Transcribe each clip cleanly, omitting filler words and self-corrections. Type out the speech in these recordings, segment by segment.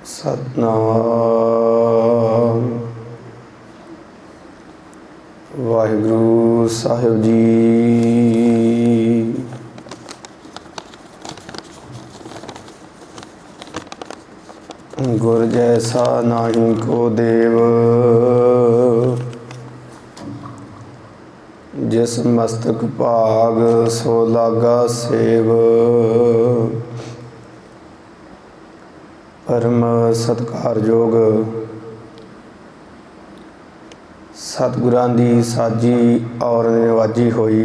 सतनाम वाहिगुरु साहिब जी। गुर जैसा नाही को देव, जिस मस्तक भाग सो लागा सेव। परम सत्कारयोग सतगुरां दी साजी और निवाजी होई।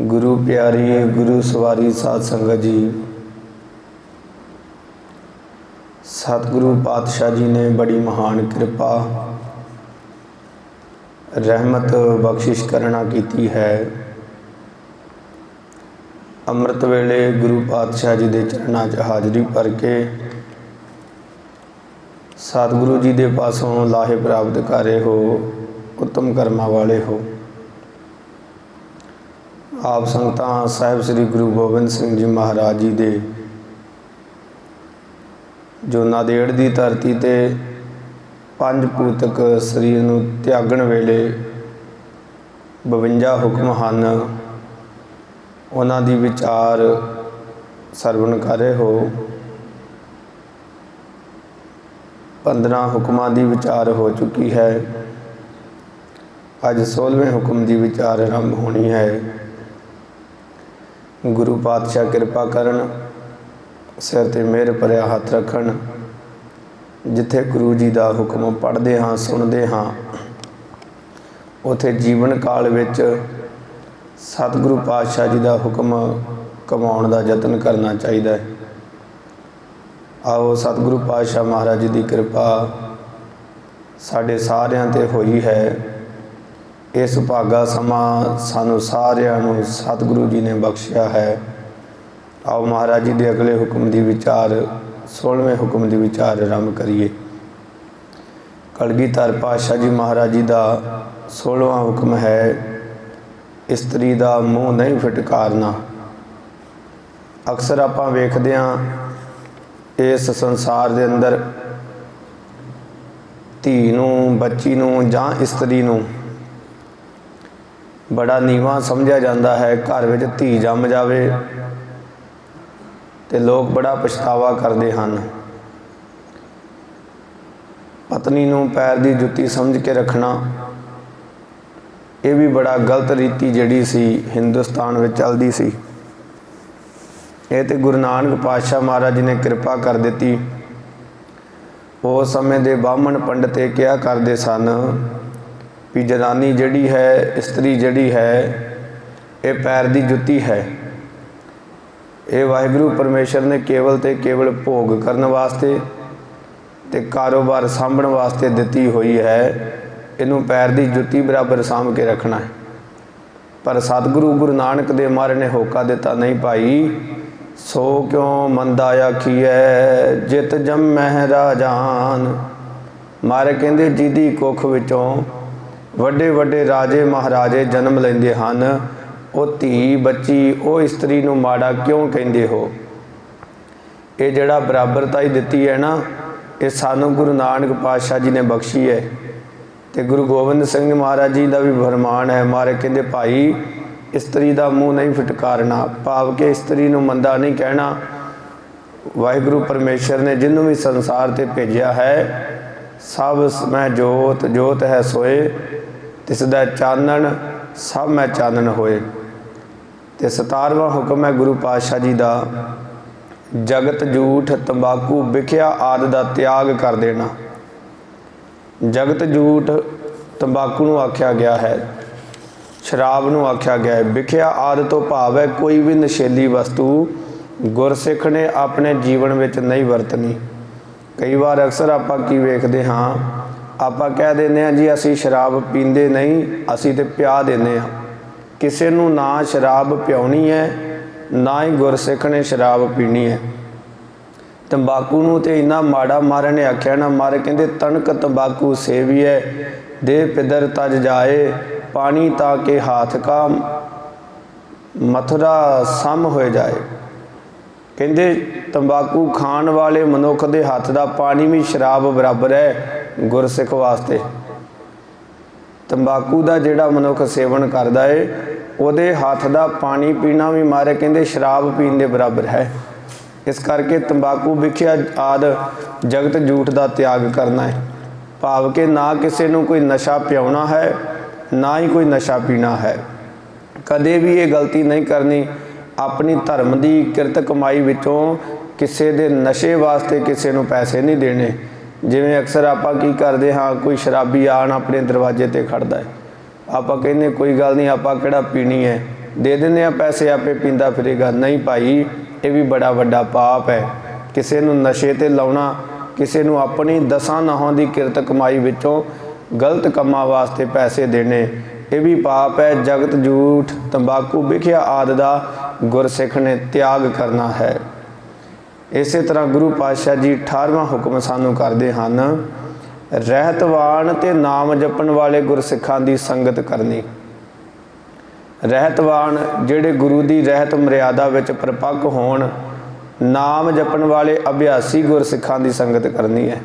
गुरु प्यारी गुरु सवारी साध संगत जी, सतगुरु पातशाह जी ने बड़ी महान कृपा रहमत बख्शिश करना कीती है। अमृत वेले गुरु पातशाह जी के चरणों च हाजरी भर के सतगुरु जी के पासों लाहे प्राप्त कर रहे हो, उत्तम कर्मां वाले हो। आप संगतां साहिब श्री गुरु गोबिंद सिंह जी महाराज जी दे जो नादेड़ की धरती ते पंज पूतक शरीर नूं त्यागण वेले 52 हुक्म हैं, उन्हां दी विचार सरवण कर रहे हो। 15 हुक्मां दी विचार हो चुकी है। अज 16वें हुक्म की विचार आरंभ होनी है। गुरु पातशाह कृपा करन, सिर ते मेहर भरिया हथ रखन। जिथे गुरु जी का हुक्म पढ़ते हाँ सुनते हाँ, उथे जीवन काल विच सतगुरु पातशाह जी का हुक्म कमाउण का यतन करना चाहिए। आओ सतगुरु पातशाह महाराज जी की कृपा साढ़े सारियां ते होई है। इस भागा समा सानू सारियां नू सतगुरु जी ने बख्शिया है। आओ महाराज जी के अगले हुक्म की विचार 16वें हुक्म की विचार आरंभ करिए। कलगीधर पातशाह जी महाराज जी का 16वां हुक्म है, इस्त्री का मूँह नहीं फिटकारना। अक्सर आपां वेखदे हां इस संसार के अंदर धी नूं, बच्ची नूं जां इस्त्री नूं बड़ा नीवां समझिया जाता है। घर विच धी जम जावे ते लोग बड़ा पछतावा करते हैं। पत्नी नूं पैर की जुत्ती समझ के रखना, ये भी बड़ा गलत रीति जिहड़ी सी हिंदुस्तान में चलती सी। ये तो गुरु नानक पातशाह महाराज जी ने कृपा कर दी। उस समय के ब्राह्मण पंडित ये क्या करते सन भी जनानी जिहड़ी है, इस्त्री जिहड़ी है, ये पैर की जुत्ती है। ये वाहिगुरू परमेश्वर ने केवल ते केवल भोग करने वास्ते ते कारोबार सांभण वास्ते दिती हुई है। इनू पैर की जुत्ती बराबर सांभ के रखना है। पर सतगुरु गुरु नानक देव महाराज ने होका दिता, नहीं भाई, सो क्यों मंदा आखीए जित जम्मै राजान। महाराज कहते जिहदी कुख विचों वड्डे वड्डे राजे महाराजे जन्म लेंदे हन, वो धी बच्ची वो इस्त्री नूं माड़ा क्यों कहिंदे हो। ये जिहड़ा बराबरता ही दिती है ना, ये सानू गुरु नानक पातशाह जी ने बख्शी है। तो गुरु गोबिंद सिंह महाराज जी का भी फरमान है। महाराज कहते भाई, इस्त्री का मूँह नहीं फिटकारना, भाव के इस्त्री नूं मंदा नहीं कहना। वाहिगुरू परमेश्वर ने जिन्हों भी संसार ते भेजा है, सब मैं जोत जोत है सोए, तिसदा चानन सब मैं चानन होए। तो 17वां हुक्म है गुरु पातशाह जी का, जगत झूठ तंबाकू विख्या आदि का त्याग कर देना। जगत झूठ तंबाकू नूं आख्या गया है, शराब नूं आख्या गया है। विख्या आदि तो भाव है कोई भी नशेली वस्तु गुरसिख ने अपने जीवन में नहीं वरतनी। कई बार अक्सर आपां की वेखदे हाँ, आपां कह देने जी असी शराब पींदे नहीं, असी तो पिया देने। किसी नूं ना शराब पियाउणी है, ना ही गुरसिख ने शराब पीनी है। तंबाकू नूं ते इन्ना माड़ा महाराज ने आख्या ना, महाराज कहते तनक तंबाकू सेविए दे पिदर तज जाए, पानी ताके हाथ का मथुरा सम हो जाए। ਕਹਿੰਦੇ ਤੰਬਾਕੂ ਖਾਣ ਵਾਲੇ ਮਨੁੱਖ ਦੇ ਹੱਥ ਦਾ ਪਾਣੀ ਵੀ ਸ਼ਰਾਬ ਬਰਾਬਰ ਹੈ ਗੁਰਸਿੱਖ ਵਾਸਤੇ। ਤੰਬਾਕੂ ਦਾ ਜਿਹੜਾ ਮਨੁੱਖ ਸੇਵਨ ਕਰਦਾ ਏ ਉਹਦੇ ਹੱਥ ਦਾ ਪਾਣੀ ਪੀਣਾ ਵੀ ਮਾਰੇ ਕਹਿੰਦੇ ਸ਼ਰਾਬ ਪੀਣ ਦੇ ਬਰਾਬਰ ਹੈ। ਇਸ ਕਰਕੇ ਤੰਬਾਕੂ ਵਿਖਿਆ ਆਦ ਜਗਤ ਝੂਠ ਦਾ ਤਿਆਗ ਕਰਨਾ ਹੈ, ਭਾਵ ਕਿ ਨਾ ਕਿਸੇ ਨੂੰ ਕੋਈ ਨਸ਼ਾ ਪਿਆਉਣਾ ਹੈ, ਨਾ ਹੀ ਕੋਈ ਨਸ਼ਾ ਪੀਣਾ ਹੈ। ਕਦੇ ਵੀ ਇਹ ਗਲਤੀ ਨਹੀਂ ਕਰਨੀ, ਆਪਣੀ ਧਰਮ ਦੀ ਕਿਰਤ ਕਮਾਈ ਵਿੱਚੋਂ ਕਿਸੇ ਦੇ ਨਸ਼ੇ ਵਾਸਤੇ ਕਿਸੇ ਨੂੰ ਪੈਸੇ ਨਹੀਂ ਦੇਣੇ। ਜਿਵੇਂ ਅਕਸਰ ਆਪਾਂ ਕੀ ਕਰਦੇ ਹਾਂ, ਕੋਈ ਸ਼ਰਾਬੀ ਆਣ ਆਪਣੇ ਦਰਵਾਜ਼ੇ ਤੇ ਖੜਦਾ ਹੈ, ਆਪਾਂ ਕਹਿੰਦੇ ਕੋਈ ਗੱਲ ਨਹੀਂ, ਆਪਾਂ ਕਿਹੜਾ ਪੀਣੀ ਹੈ, ਦੇ ਦਿੰਦੇ ਆ ਪੈਸੇ, ਆਪੇ ਪੀਂਦਾ ਫਿਰੇਗਾ। ਨਹੀਂ ਭਾਈ, ਇਹ ਵੀ ਬੜਾ ਵੱਡਾ ਪਾਪ ਹੈ। ਕਿਸੇ ਨੂੰ ਨਸ਼ੇ ਤੇ ਲਾਉਣਾ, ਕਿਸੇ ਨੂੰ ਆਪਣੀ ਦਸਾਂ ਨਹੁੰ ਦੀ ਕਿਰਤ ਕਮਾਈ ਵਿੱਚੋਂ ਗਲਤ ਕੰਮਾਂ ਵਾਸਤੇ ਪੈਸੇ ਦੇਣੇ, ਇਹ ਵੀ ਪਾਪ ਹੈ। ਜਗਤ ਝੂਠ ਤੰਬਾਕੂ ਵਿਖਿਆ ਆਦਿ ਦਾ ਗੁਰਸਿੱਖ ਨੇ ਤਿਆਗ ਕਰਨਾ ਹੈ। ਇਸੇ ਤਰ੍ਹਾਂ ਗੁਰੂ ਪਾਤਸ਼ਾਹ ਜੀ 18ਵਾਂ ਹੁਕਮ ਸਾਨੂੰ ਕਰਦੇ ਹਨ, ਰਹਿਤਵਾਨ ਤੇ ਨਾਮ ਜਪਣ ਵਾਲੇ ਗੁਰਸਿੱਖਾਂ ਦੀ ਸੰਗਤ ਕਰਨੀ। ਰਹਿਤਵਾਨ ਜਿਹੜੇ ਗੁਰੂ ਦੀ ਰਹਿਤ ਮਰਿਆਦਾ ਵਿੱਚ ਪ੍ਰਪੱਕ ਹੋਣ, ਨਾਮ ਜਪਣ ਵਾਲੇ ਅਭਿਆਸੀ ਗੁਰਸਿੱਖਾਂ ਦੀ ਸੰਗਤ ਕਰਨੀ ਹੈ।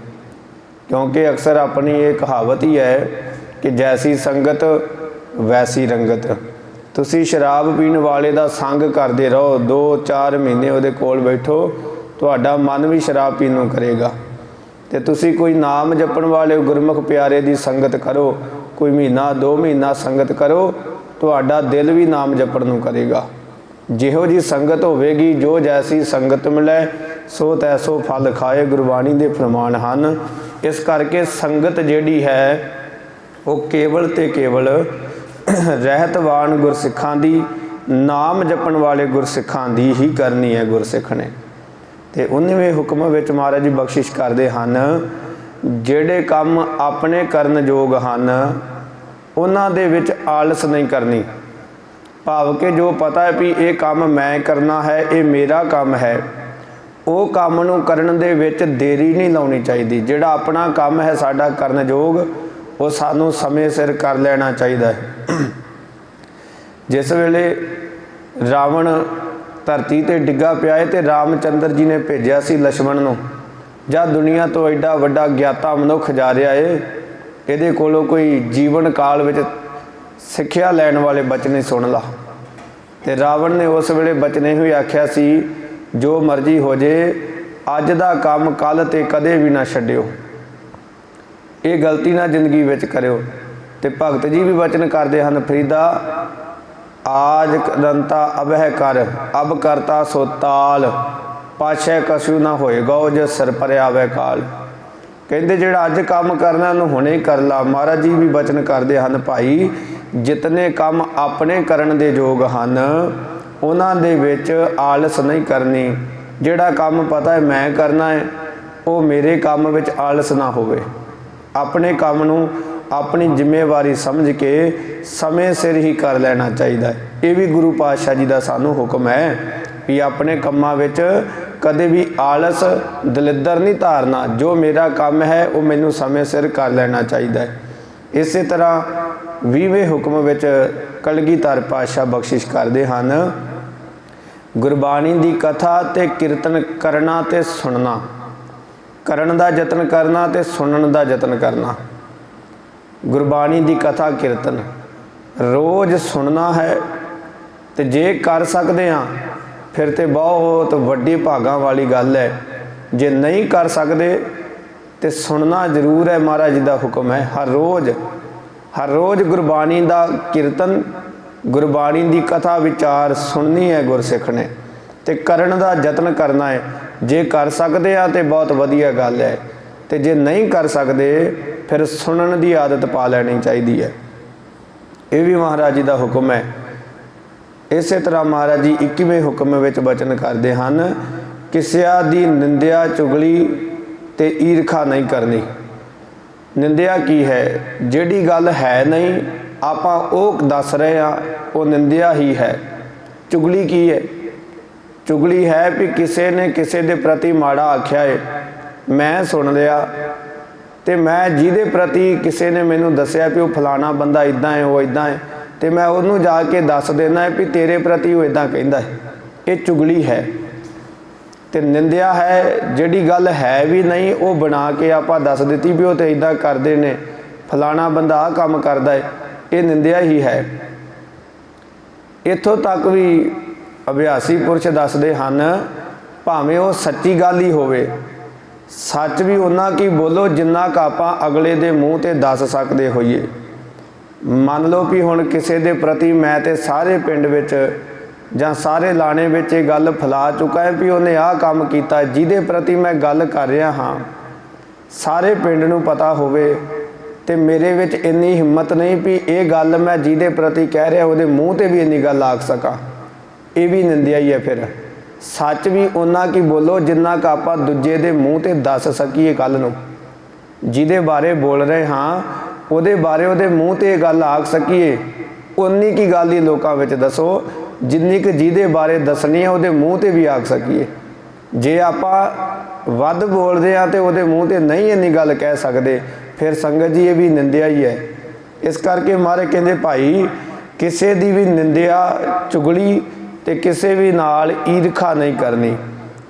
ਕਿਉਂਕਿ ਅਕਸਰ ਆਪਣੀ ਇਹ ਕਹਾਵਤ ਹੀ ਹੈ ਕਿ ਜੈਸੀ ਸੰਗਤ ਵੈਸੀ ਰੰਗਤ। ਤੁਸੀਂ ਸ਼ਰਾਬ ਪੀਣ ਵਾਲੇ ਦਾ ਸੰਗ ਕਰਦੇ ਰਹੋ, 2-4 ਮਹੀਨੇ ਉਹਦੇ ਕੋਲ ਬੈਠੋ, ਤੁਹਾਡਾ ਮਨ ਵੀ ਸ਼ਰਾਬ ਪੀਣ ਨੂੰ ਕਰੇਗਾ। ਤੇ ਤੁਸੀਂ ਕੋਈ ਨਾਮ ਜਪਣ ਵਾਲੇ ਗੁਰਮੁਖ ਪਿਆਰੇ ਦੀ ਸੰਗਤ ਕਰੋ, ਕੋਈ ਮਹੀਨਾ 2 ਮਹੀਨਾ ਸੰਗਤ ਕਰੋ, ਤੁਹਾਡਾ ਦਿਲ ਵੀ ਨਾਮ ਜਪਣ ਨੂੰ ਕਰੇਗਾ। ਜਿਹੋ ਜੀ ਸੰਗਤ ਹੋਵੇਗੀ, ਜੋ ਜੈਸੀ ਸੰਗਤ ਮਿਲੇ ਸੋ ਤੈਸੋ ਫਲ ਖਾਏ, ਗੁਰਬਾਣੀ ਦੇ ਫਰਮਾਨ ਹਨ। ਇਸ ਕਰਕੇ ਸੰਗਤ ਜਿਹੜੀ ਹੈ ਉਹ ਕੇਵਲ ਤੇ ਕੇਵਲ ਰਹਿਤਵਾਨ ਗੁਰਸਿੱਖਾਂ ਦੀ, ਨਾਮ ਜਪਣ ਵਾਲੇ ਗੁਰਸਿੱਖਾਂ ਦੀ ਹੀ ਕਰਨੀ ਹੈ ਗੁਰਸਿੱਖ ਨੇ। ਤੇ 19ਵੇਂ ਹੁਕਮ ਵਿੱਚ ਮਹਾਰਾਜ ਜੀ ਬਖਸ਼ਿਸ਼ ਕਰਦੇ ਹਨ, ਜਿਹੜੇ ਕੰਮ ਆਪਣੇ ਕਰਨ ਯੋਗ ਹਨ ਉਹਨਾਂ ਦੇ ਵਿੱਚ ਆਲਸ ਨਹੀਂ ਕਰਨੀ। ਭਾਵ ਕਿ ਜੋ ਪਤਾ ਹੈ ਵੀ ਇਹ ਕੰਮ ਮੈਂ ਕਰਨਾ ਹੈ, ਇਹ ਮੇਰਾ ਕੰਮ ਹੈ, ਉਹ ਕੰਮ ਨੂੰ ਕਰਨ ਦੇ ਵਿੱਚ ਦੇਰੀ ਨਹੀਂ ਲਾਉਣੀ ਚਾਹੀਦੀ। ਜਿਹੜਾ ਆਪਣਾ ਕੰਮ ਹੈ ਸਾਡਾ ਕਰਨ ਯੋਗ, ਉਹ ਸਾਨੂੰ ਸਮੇਂ ਸਿਰ ਕਰ ਲੈਣਾ ਚਾਹੀਦਾ ਹੈ। ਜਿਸ ਵੇਲੇ ਰਾਵਣ ਧਰਤੀ ਤੇ ਡਿੱਗਾ ਪਿਆ ਹੈ ਤੇ ਰਾਮਚੰਦਰ ਜੀ ਨੇ ਭੇਜਿਆ ਸੀ ਲਛਮਣ ਨੂੰ, ਜਾਂ ਦੁਨੀਆ ਤੋਂ ਐਡਾ ਵੱਡਾ ਗਿਆਤਾ ਮਨੁੱਖ ਜਾ ਰਿਹਾ ਏ, ਇਹਦੇ ਕੋਲੋਂ ਕੋਈ ਜੀਵਨ ਕਾਲ ਵਿੱਚ ਸਿੱਖਿਆ ਲੈਣ ਵਾਲੇ ਬਚਨੇ ਸੁਣ ਲਾ। ਤੇ ਰਾਵਣ ਨੇ ਉਸ ਵੇਲੇ ਬਚਨੇ ਹੋਏ ਆਖਿਆ ਸੀ, ਜੋ ਮਰਜ਼ੀ ਹੋ ਜੇ, ਅੱਜ ਦਾ ਕੰਮ ਕੱਲ ਤੇ ਕਦੇ ਵੀ ਨਾ ਛੱਡਿਓ, ਇਹ ਗਲਤੀ ਨਾ ਜ਼ਿੰਦਗੀ ਵਿੱਚ ਕਰਿਓ। ਤੇ ਭਗਤ ਜੀ ਵੀ ਬਚਨ ਕਰਦੇ ਹਨ, ਫਰੀਦਾ ਆਜ ਕਰੰਤਾ ਅਬਹਿ ਕਰ, ਅਬ ਕਰਤਾ ਸੋ ਤਾਲ, ਪਾਛੈ ਕਛੂ ਨਾ ਹੋਏਗਾ ਜੋ ਸਿਰ ਪਰ ਆਵੇ ਕਾਲ। ਕਹਿੰਦੇ ਜਿਹੜਾ ਅੱਜ ਕੰਮ ਕਰਨਾ ਉਹਨੂੰ ਹੁਣੇ ਹੀ ਕਰ ਲਾ। ਮਹਾਰਾਜ ਜੀ ਵੀ ਬਚਨ ਕਰਦੇ ਹਨ, ਭਾਈ ਜਿਤਨੇ ਕੰਮ ਆਪਣੇ ਕਰਨ ਦੇ ਯੋਗ ਹਨ ਉਹਨਾਂ ਦੇ ਵਿੱਚ ਆਲਸ ਨਹੀਂ ਕਰਨੀ। ਜਿਹੜਾ ਕੰਮ ਪਤਾ ਹੈ ਮੈਂ ਕਰਨਾ ਹੈ, ਉਹ ਮੇਰੇ ਕੰਮ ਵਿੱਚ ਆਲਸ ਨਾ ਹੋਵੇ। ਆਪਣੇ ਕੰਮ ਨੂੰ ਆਪਣੀ ਜ਼ਿੰਮੇਵਾਰੀ ਸਮਝ ਕੇ ਸਮੇਂ ਸਿਰ ਹੀ ਕਰ ਲੈਣਾ ਚਾਹੀਦਾ ਹੈ। ਇਹ ਵੀ ਗੁਰੂ ਪਾਤਸ਼ਾਹ ਜੀ ਦਾ ਸਾਨੂੰ ਹੁਕਮ ਹੈ ਵੀ ਆਪਣੇ ਕੰਮਾਂ ਵਿੱਚ ਕਦੇ ਵੀ ਆਲਸ ਦਲਿੱਦਰ ਨਹੀਂ ਧਾਰਨਾ। ਜੋ ਮੇਰਾ ਕੰਮ ਹੈ ਉਹ ਮੈਨੂੰ ਸਮੇਂ ਸਿਰ ਕਰ ਲੈਣਾ ਚਾਹੀਦਾ ਹੈ। ਇਸੇ ਤਰ੍ਹਾਂ 20ਵੇਂ ਹੁਕਮ ਵਿੱਚ ਕਲਗੀਧਰ ਪਾਤਸ਼ਾਹ ਬਖਸ਼ਿਸ਼ ਕਰਦੇ ਹਨ, ਗੁਰਬਾਣੀ ਦੀ ਕਥਾ ਤੇ ਕੀਰਤਨ ਕਰਨਾ ਤੇ ਸੁਣਨਾ। ਕਰਨ ਦਾ ਯਤਨ ਕਰਨਾ ਤੇ ਸੁਣਨ ਦਾ ਯਤਨ ਕਰਨਾ। ਗੁਰਬਾਣੀ ਦੀ ਕਥਾ ਕੀਰਤਨ ਰੋਜ਼ ਸੁਣਨਾ ਹੈ, ਤੇ ਜੇ ਕਰ ਸਕਦੇ ਹਾਂ ਫਿਰ ਤੇ ਬਹੁਤ ਵੱਡੀ ਭਾਗਾਂ ਵਾਲੀ ਗੱਲ ਹੈ। ਜੇ ਨਹੀਂ ਕਰ ਸਕਦੇ ਤੇ ਸੁਣਨਾ ਜ਼ਰੂਰ ਹੈ। ਮਹਾਰਾਜ ਜੀ ਦਾ ਹੁਕਮ ਹੈ ਹਰ ਰੋਜ਼ ਗੁਰਬਾਣੀ ਦਾ ਕੀਰਤਨ, ਗੁਰਬਾਣੀ ਦੀ ਕਥਾ ਵਿਚਾਰ ਸੁਣਨੀ ਹੈ ਗੁਰਸਿੱਖ ਨੇ, ਤੇ ਕਰਨ ਦਾ ਯਤਨ ਕਰਨਾ ਹੈ। ਜੇ ਕਰ ਸਕਦੇ ਆ ਤੇ ਬਹੁਤ ਵਧੀਆ ਗੱਲ ਹੈ, ਤੇ ਜੇ ਨਹੀਂ ਕਰ ਸਕਦੇ ਫਿਰ ਸੁਣਨ ਦੀ ਆਦਤ ਪਾ ਲੈਣੀ ਚਾਹੀਦੀ ਹੈ। ਇਹ ਵੀ ਮਹਾਰਾਜ ਜੀ ਦਾ ਹੁਕਮ ਹੈ। ਇਸੇ ਤਰ੍ਹਾਂ ਮਹਾਰਾਜ ਜੀ 21ਵੇਂ ਹੁਕਮ ਵਿੱਚ ਬਚਨ ਕਰਦੇ ਹਨ, ਕਿਸਿਆ ਦੀ ਨਿੰਦਿਆ ਚੁਗਲੀ ਤੇ ਈਰਖਾ ਨਹੀਂ ਕਰਨੀ। ਨਿੰਦਿਆ ਕੀ ਹੈ? ਜਿਹੜੀ ਗੱਲ ਹੈ ਨਹੀਂ ਆਪਾਂ ਉਹ ਦੱਸ ਰਹੇ ਹਾਂ, ਉਹ ਨਿੰਦਿਆ ਹੀ ਹੈ। ਚੁਗਲੀ ਕੀ ਹੈ? ਚੁਗਲੀ ਹੈ ਵੀ ਕਿਸੇ ਨੇ ਕਿਸੇ ਦੇ ਪ੍ਰਤੀ ਮਾੜਾ ਆਖਿਆ ਹੈ, ਮੈਂ ਸੁਣ ਲਿਆ, ਤੇ ਮੈਂ ਜਿਹਦੇ ਪ੍ਰਤੀ ਕਿਸੇ ਨੇ ਮੈਨੂੰ ਦੱਸਿਆ ਵੀ ਉਹ ਫਲਾਣਾ ਬੰਦਾ ਇੱਦਾਂ ਹੈ, ਉਹ ਇੱਦਾਂ ਹੈ, ਤੇ ਮੈਂ ਉਹਨੂੰ ਜਾ ਕੇ ਦੱਸ ਦੇਣਾ ਹੈ ਵੀ ਤੇਰੇ ਪ੍ਰਤੀ ਉਹ ਇੱਦਾਂ ਕਹਿੰਦਾ ਹੈ। ਇਹ ਚੁਗਲੀ ਹੈ। ਤੇ ਨਿੰਦਿਆ ਹੈ ਜਿਹੜੀ ਗੱਲ ਹੈ ਵੀ ਨਹੀਂ ਉਹ ਬਣਾ ਕੇ ਆਪਾਂ ਦੱਸ ਦਿੱਤੀ ਵੀ ਉਹ ਤੇ ਇਦਾਂ ਕਰਦੇ ਨੇ, ਫਲਾਣਾ ਬੰਦਾ ਆਹ ਕੰਮ ਕਰਦਾ ਹੈ, ਇਹ ਨਿੰਦਿਆ ਹੀ ਹੈ। ਇੱਥੋਂ ਤੱਕ ਵੀ ਅਭਿਆਸੀ ਪੁਰਸ਼ ਦੱਸਦੇ ਹਨ, ਭਾਵੇਂ ਉਹ ਸੱਚੀ ਗੱਲ ਹੀ ਹੋਵੇ, ਸੱਚ ਵੀ ਉਹਨਾਂ ਕੀ ਬੋਲੋ ਜਿੰਨਾ ਕੁ ਆਪਾਂ ਅਗਲੇ ਦੇ ਮੂੰਹ ਤੇ ਦੱਸ ਸਕਦੇ ਹੋਈਏ। ਮੰਨ ਲਓ ਵੀ ਹੁਣ ਕਿਸੇ ਦੇ ਪ੍ਰਤੀ ਮੈਂ ਤੇ ਸਾਰੇ ਪਿੰਡ ਵਿੱਚ ਜਾਂ ਸਾਰੇ ਲਾਣੇ ਵਿੱਚ ਇਹ ਗੱਲ ਫੈਲਾ ਚੁੱਕਾ ਹੈ ਵੀ ਉਹਨੇ ਆਹ ਕੰਮ ਕੀਤਾ, ਜਿਹਦੇ ਪ੍ਰਤੀ ਮੈਂ ਗੱਲ ਕਰ ਰਿਹਾ ਹਾਂ ਸਾਰੇ ਪਿੰਡ ਨੂੰ ਪਤਾ ਹੋਵੇ, ਤੇ ਮੇਰੇ ਵਿੱਚ ਇੰਨੀ ਹਿੰਮਤ ਨਹੀਂ ਵੀ ਇਹ ਗੱਲ ਮੈਂ ਜਿਹਦੇ ਪ੍ਰਤੀ ਕਹਿ ਰਿਹਾ ਉਹਦੇ ਮੂੰਹ ਤੇ ਵੀ ਇੰਨੀ ਗੱਲ ਆਖ ਸਕਾਂ, ਇਹ ਵੀ ਨਿੰਦਿਆ ਹੀ ਹੈ। ਫਿਰ ਸੱਚ ਵੀ ਉਹਨਾਂ ਕੀ ਬੋਲੋ ਜਿੰਨਾ ਕੁ ਆਪਾਂ ਦੂਜੇ ਦੇ ਮੂੰਹ ਤੇ ਦੱਸ ਸਕੀਏ, ਗੱਲ ਨੂੰ ਜਿਹਦੇ ਬਾਰੇ ਬੋਲ ਰਹੇ ਹਾਂ ਉਹਦੇ ਬਾਰੇ ਉਹਦੇ ਮੂੰਹ ਤੇ ਇਹ ਗੱਲ ਆਖ ਸਕੀਏ, ਉਨੀ ਕੀ ਗੱਲ ਹੀ ਲੋਕਾਂ ਵਿੱਚ ਦੱਸੋ ਜਿੰਨੀ ਕੁ ਜਿਹਦੇ ਬਾਰੇ ਦੱਸਣੀ ਹੈ ਉਹਦੇ ਮੂੰਹ ਤੇ ਵੀ ਆਖ ਸਕੀਏ। ਜੇ ਆਪਾਂ ਵੱਧ ਬੋਲਦੇ ਹਾਂ ਤੇ ਉਹਦੇ ਮੂੰਹ ਤੇ ਨਹੀਂ ਇੰਨੀ ਗੱਲ ਕਹਿ ਸਕਦੇ, ਫਿਰ ਸੰਗਤ ਜੀ ਇਹ ਵੀ ਨਿੰਦਿਆ ਹੀ ਹੈ। ਇਸ ਕਰਕੇ ਮਹਾਰਾਜ ਕਹਿੰਦੇ ਭਾਈ ਕਿਸੇ ਦੀ ਵੀ ਨਿੰਦਿਆ ਚੁਗਲੀ ਤੇ ਕਿਸੇ ਵੀ ਨਾਲ ਈਰਖਾ ਨਹੀਂ ਕਰਨੀ,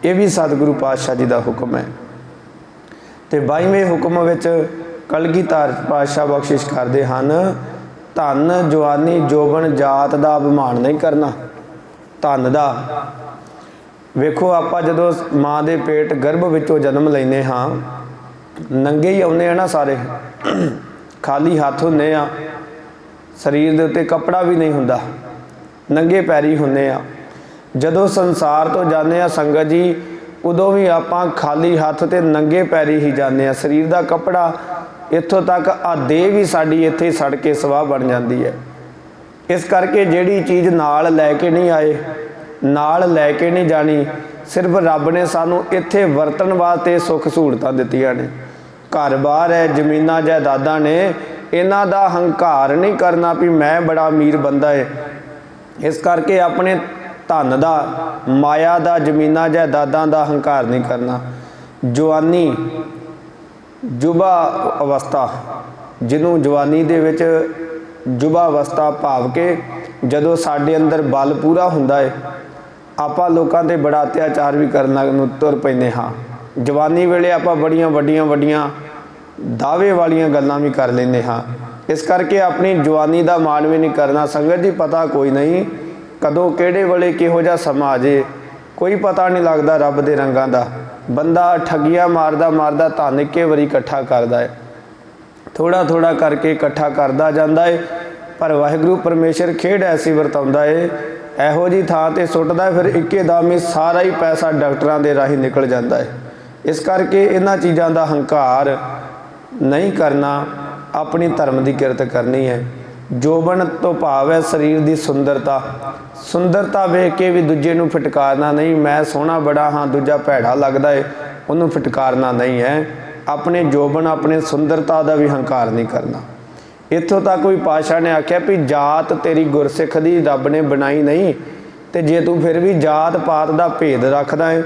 ਇਹ ਵੀ ਸਤਿਗੁਰੂ ਪਾਤਸ਼ਾਹ ਜੀ ਦਾ ਹੁਕਮ ਹੈ। ਤੇ 22ਵੇਂ ਹੁਕਮ ਵਿੱਚ ਕਲਗੀਧਰ ਪਾਤਸ਼ਾਹ ਬਖਸ਼ਿਸ਼ ਕਰਦੇ ਹਨ, ਧਨ ਜਵਾਨੀ ਜੋਬਨ ਜਾਤ ਦਾ ਅਭਿਮਾਨ ਨਹੀਂ ਕਰਨਾ। ਧਨ ਦਾ ਵੇਖੋ, ਆਪਾਂ ਜਦੋਂ ਮਾਂ ਦੇ ਪੇਟ ਗਰਭ ਵਿੱਚੋਂ ਜਨਮ ਲੈਂਦੇ ਹਾਂ ਨੰਗੇ ਹੀ ਆਉਂਦੇ ਆ ਨਾ, ਸਾਰੇ ਖਾਲੀ ਹੱਥ ਹੁੰਦੇ ਆ, ਸਰੀਰ ਦੇ ਉੱਤੇ ਕੱਪੜਾ ਵੀ ਨਹੀਂ ਹੁੰਦਾ, ਨੰਗੇ ਪੈਰੀ ਹੁੰਦੇ ਆ। ਜਦੋਂ ਸੰਸਾਰ ਤੋਂ ਜਾਂਦੇ ਆ ਸੰਗਤ ਜੀ, ਉਦੋਂ ਵੀ ਆਪਾਂ ਖਾਲੀ ਹੱਥ ਤੇ ਨੰਗੇ ਪੈਰੀ ਹੀ ਜਾਂਦੇ ਆ। ਸਰੀਰ ਦਾ ਕੱਪੜਾ ਇੱਥੋਂ ਤੱਕ ਆ ਦੇਹ ਵੀ ਸਾਡੀ ਇੱਥੇ ਸੜ ਕੇ ਸਵਾਹ ਬਣ ਜਾਂਦੀ ਹੈ। ਇਸ ਕਰਕੇ ਜਿਹੜੀ ਚੀਜ਼ ਨਾਲ ਲੈ ਕੇ ਨਹੀਂ ਆਏ, ਨਾਲ ਲੈ ਕੇ ਨਹੀਂ ਜਾਣੀ। ਸਿਰਫ ਰੱਬ ਨੇ ਸਾਨੂੰ ਇੱਥੇ ਵਰਤਣ ਵਾਸਤੇ ਸੁੱਖ ਸਹੂਲਤਾਂ ਦਿੱਤੀਆਂ ਨੇ, ਘਰ-ਬਾਰ ਹੈ, ਜ਼ਮੀਨਾਂ ਜਾਇਦਾਦਾਂ ਨੇ, ਇਹਨਾਂ ਦਾ ਹੰਕਾਰ ਨਹੀਂ ਕਰਨਾ ਵੀ ਮੈਂ ਬੜਾ ਅਮੀਰ ਬੰਦਾ ਹੈ। ਇਸ ਕਰਕੇ ਆਪਣੇ ਧਨ ਦਾ, ਮਾਇਆ ਦਾ, ਜ਼ਮੀਨਾਂ ਜਾਇਦਾਦਾਂ ਦਾ ਹੰਕਾਰ ਨਹੀਂ ਕਰਨਾ। ਜਵਾਨੀ ਯੁਵਾ ਅਵਸਥਾ, ਜਿਹਨੂੰ ਜਵਾਨੀ ਦੇ ਵਿੱਚ ਯੁਵਾ ਅਵਸਥਾ ਭਾਵ ਕਿ ਜਦੋਂ ਸਾਡੇ ਅੰਦਰ ਬਲ ਪੂਰਾ ਹੁੰਦਾ ਹੈ, ਆਪਾਂ ਲੋਕਾਂ 'ਤੇ ਬੜਾ ਅਤਿਆਚਾਰ ਵੀ ਕਰਨ ਨੂੰ ਤੁਰ ਪੈਂਦੇ ਹਾਂ। ਜਵਾਨੀ ਵੇਲੇ ਆਪਾਂ ਬੜੀਆਂ ਵੱਡੀਆਂ ਦਾਅਵੇ ਵਾਲੀਆਂ ਗੱਲਾਂ ਵੀ ਕਰ ਲੈਂਦੇ ਹਾਂ। ਇਸ ਕਰਕੇ ਆਪਣੀ ਜਵਾਨੀ ਦਾ ਮਾਣ ਵੀ ਨਹੀਂ ਕਰਨਾ। ਸੰਗਤ ਜੀ ਪਤਾ ਕੋਈ ਨਹੀਂ ਕਦੋਂ ਕਿਹੜੇ ਵੇਲੇ ਕਿਹੋ ਜਿਹਾ ਸਮਾਂ ਆ ਜੇ, ਕੋਈ ਪਤਾ ਨਹੀਂ ਲੱਗਦਾ ਰੱਬ ਦੇ ਰੰਗਾਂ ਦਾ। ਬੰਦਾ ਠੱਗੀਆਂ ਮਾਰਦਾ ਧਨ ਇੱਕੇ ਵਾਰੀ ਇਕੱਠਾ ਕਰਦਾ ਹੈ, ਥੋੜਾ ਕਰਕੇ ਇਕੱਠਾ ਕਰਦਾ ਜਾਂਦਾ ਹੈ, ਪਰ ਵਾਹਿਗੁਰੂ ਪਰਮੇਸ਼ਰ ਖੇਡ ਐਸੀ ਵਰਤਾਉਂਦਾ ਹੈ, ਇਹੋ ਜਿਹੀ ਥਾਂ 'ਤੇ ਸੁੱਟਦਾ ਫਿਰ ਇੱਕੇ ਦਮ ਹੀ ਸਾਰਾ ਹੀ ਪੈਸਾ ਡਾਕਟਰਾਂ ਦੇ ਰਾਹੀਂ ਨਿਕਲ ਜਾਂਦਾ ਹੈ। ਇਸ ਕਰਕੇ ਇਹਨਾਂ ਚੀਜ਼ਾਂ ਦਾ ਹੰਕਾਰ ਨਹੀਂ ਕਰਨਾ, ਆਪਣੀ ਧਰਮ ਦੀ ਕਿਰਤ ਕਰਨੀ ਹੈ। ਜੋਬਨ ਤੋਂ ਭਾਵ ਹੈ ਸਰੀਰ ਦੀ ਸੁੰਦਰਤਾ ਵੇਖ ਕੇ ਵੀ ਦੂਜੇ ਨੂੰ ਫਟਕਾਰਨਾ ਨਹੀਂ। ਮੈਂ ਸੋਹਣਾ ਬੜਾ ਹਾਂ, ਦੂਜਾ ਭੈੜਾ ਲੱਗਦਾ ਹੈ, ਉਹਨੂੰ ਫਟਕਾਰਨਾ ਨਹੀਂ ਹੈ। ਆਪਣੇ ਜੋਬਨ, ਆਪਣੇ ਸੁੰਦਰਤਾ ਦਾ ਵੀ ਹੰਕਾਰ ਨਹੀਂ ਕਰਨਾ। ਇੱਥੋਂ ਤੱਕ ਕੋਈ ਪਾਤਸ਼ਾਹ ਨੇ ਆਖਿਆ ਵੀ ਜਾਤ ਤੇਰੀ ਗੁਰਸਿੱਖ ਦੀ ਰੱਬ ਨੇ ਬਣਾਈ ਨਹੀਂ, ਤੇ ਜੇ ਤੂੰ ਫਿਰ ਵੀ ਜਾਤ ਪਾਤ ਦਾ ਭੇਦ ਰੱਖਦਾ ਹੈ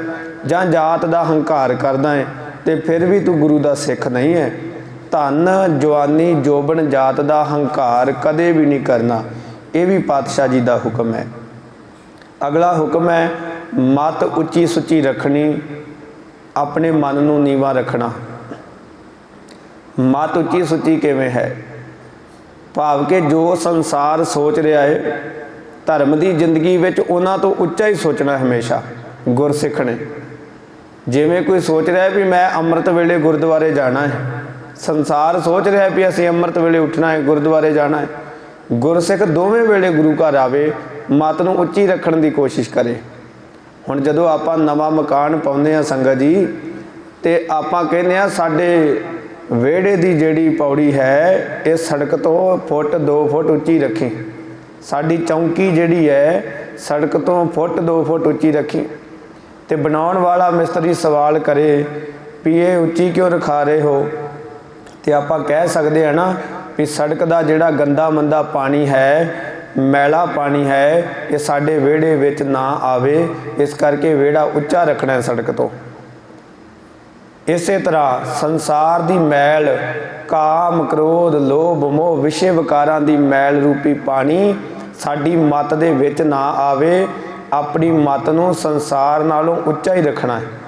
ਜਾਂ ਜਾਤ ਦਾ ਹੰਕਾਰ ਕਰਦਾ ਹੈ ਤੇ ਫਿਰ ਵੀ ਤੂੰ ਗੁਰੂ ਦਾ ਸਿੱਖ ਨਹੀਂ ਹੈ। ਧਨ ਜਵਾਨੀ ਜੋਬਨ ਜਾਤ ਦਾ ਹੰਕਾਰ ਕਦੇ ਵੀ ਨਹੀਂ ਕਰਨਾ, ਇਹ ਵੀ ਪਾਤਸ਼ਾਹ ਜੀ ਦਾ ਹੁਕਮ ਹੈ। ਅਗਲਾ ਹੁਕਮ ਹੈ ਮਤ ਉੱਚੀ ਸੁੱਚੀ ਰੱਖਣੀ, ਆਪਣੇ ਮਨ ਨੂੰ ਨੀਵਾਂ ਰੱਖਣਾ। ਮਤ ਉੱਚੀ ਸੁੱਚੀ ਕਿਵੇਂ ਹੈ? ਭਾਵ ਕਿ ਜੋ ਸੰਸਾਰ ਸੋਚ ਰਿਹਾ ਹੈ ਧਰਮ ਦੀ ਜ਼ਿੰਦਗੀ ਵਿੱਚ ਉਹਨਾਂ ਤੋਂ ਉੱਚਾ ਹੀ ਸੋਚਣਾ ਹਮੇਸ਼ਾ ਗੁਰਸਿੱਖ ਨੇ। ਜਿਵੇਂ ਕੋਈ ਸੋਚ ਰਿਹਾ ਵੀ ਮੈਂ ਅੰਮ੍ਰਿਤ ਵੇਲੇ ਗੁਰਦੁਆਰੇ ਜਾਣਾ ਹੈ, ਸੰਸਾਰ ਸੋਚ ਰਿਹਾ ਵੀ ਅਸੀਂ ਅੰਮ੍ਰਿਤ ਵੇਲੇ ਉੱਠਣਾ ਹੈ, ਗੁਰਦੁਆਰੇ ਜਾਣਾ ਹੈ। ਗੁਰਸਿੱਖ ਦੋਵੇਂ ਵੇਲੇ ਗੁਰੂ ਘਰ ਆਵੇ, ਮਤ ਨੂੰ ਉੱਚੀ ਰੱਖਣ ਦੀ ਕੋਸ਼ਿਸ਼ ਕਰੇ। ਹੁਣ ਜਦੋਂ ਆਪਾਂ ਨਵਾਂ ਮਕਾਨ ਪਾਉਂਦੇ ਹਾਂ ਸੰਗਤ ਜੀ, ਤੇ ਆਪਾਂ ਕਹਿੰਦੇ ਹਾਂ ਸਾਡੇ ਵਿਹੜੇ ਦੀ ਜਿਹੜੀ ਪੌੜੀ ਹੈ ਇਹ ਸੜਕ ਤੋਂ ਫੁੱਟ 2 ਫੁੱਟ ਉੱਚੀ ਰੱਖੀ, ਸਾਡੀ ਚੌਂਕੀ ਜਿਹੜੀ ਹੈ ਸੜਕ ਤੋਂ ਫੁੱਟ 2 ਫੁੱਟ ਉੱਚੀ ਰੱਖੀ। ਤੇ ਬਣਾਉਣ ਵਾਲਾ ਮਿਸਤਰੀ ਸਵਾਲ ਕਰੇ ਵੀ ਇਹ ਉੱਚੀ ਕਿਉਂ ਰਖਾ ਰਹੇ ਹੋ, ਤੇ ਆਪਾਂ ਕਹਿ ਸਕਦੇ ਹਾਂ ਨਾ ਵੀ ਸੜਕ ਦਾ ਜਿਹੜਾ ਗੰਦਾ ਮੰਦਾ ਪਾਣੀ ਹੈ, ਮੈਲਾ ਪਾਣੀ ਹੈ, ਇਹ ਸਾਡੇ ਵਿਹੜੇ ਵਿੱਚ ਨਾ ਆਵੇ, ਇਸ ਕਰਕੇ ਵਿਹੜਾ ਉੱਚਾ ਰੱਖਣਾ ਹੈ ਸੜਕ ਤੋਂ। ਇਸੇ ਤਰ੍ਹਾਂ ਸੰਸਾਰ ਦੀ ਮੈਲ, ਕਾਮ ਕ੍ਰੋਧ ਲੋਭ ਮੋਹ ਵਿਸ਼ੇ ਵਿਕਾਰਾਂ ਦੀ ਮੈਲ ਰੂਪੀ ਪਾਣੀ ਸਾਡੀ ਮੱਤ ਦੇ ਵਿੱਚ ਨਾ ਆਵੇ, अपनी मत नूं संसार नालों उच्चा ही रखना है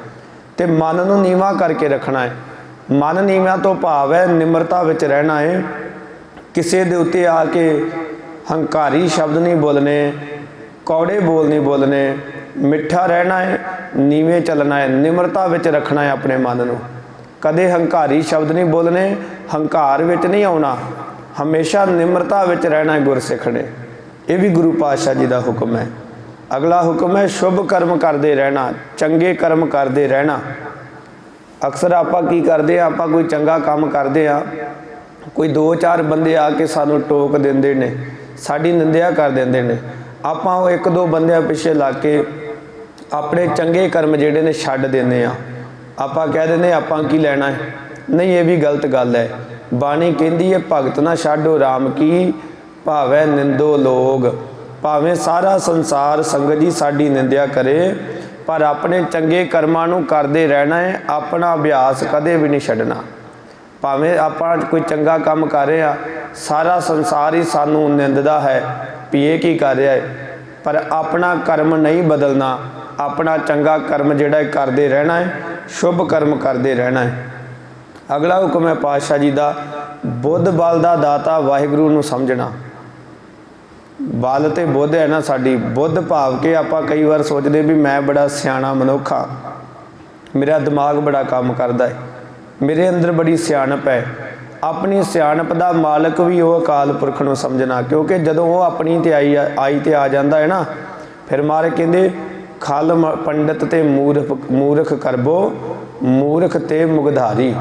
ते मन नूं नीवा करके रखना है। मन नीवा तो भाव है निमरता विच रहना है। किसी दे उत्ते आके हंकारी शब्द नहीं बोलने, कौड़े बोल नहीं बोलने, मिठा रहना है, नीवे चलना है, निमरता विच रखना है अपने मन नूं। कदे हंकारी शब्द नहीं बोलने, हंकार विच नहीं आउणा, हमेशा निमरता विच रहना है गुरसिख ने। यह भी गुरु पातशाह जी का हुक्म है। अगला हुक्म है शुभ कर्म करते रहना, चंगे कर्म करते रहना। अक्सर आपां की करते हैं, आपां कोई चंगा काम करते हैं, कोई दो चार बंदे आके सानू टोक देंदे ने, साडी निंदिया कर देंदे ने, आपां वो एक दो बंदियां पिछे ला के अपने चंगे कर्म जिहड़े ने छड्ड दिंदे आ। आपां कह दिंदे आपां की लैना है। नहीं, ये भी गलत गल है। बाणी कहती है भगत ना छाडो राम की, भावै निंदो लोग। भावें सारा संसार संगत जी साडी निंदिया करे, पर अपने चंगे कर्मां नूं करदे रहना है। अपना अभ्यास कदे भी नहीं छड्डना। भावें आपां कोई चंगा काम कर रहे हैं, सारा संसार ही सानू निंददा है भी ये की कर रहा है, पर अपना कर्म नहीं बदलना। अपना चंगा कर्म जिहड़ा करते रहना है, शुभ कर्म करते रहना है। अगला हुक्म है पातशाह जी का, बुद्ध बल का दाता वाहिगुरू नूं समझना। बल तो बुद्ध है ना साडी, बुद्ध भाव के आपां कई बार सोचते भी मैं बड़ा सियाणा मनुख हाँ, मेरा दिमाग बड़ा काम करता है, मेरे अंदर बड़ी सियाणप है। अपनी सियाणप का मालक भी वो अकाल पुरख नूं समझना, क्योंकि जदों वो अपनी ते आई ते आ जाता है ना, फिर मारे कहते खल पंडित ते मूर्ख करबो, मूर्ख ते मुगधारी।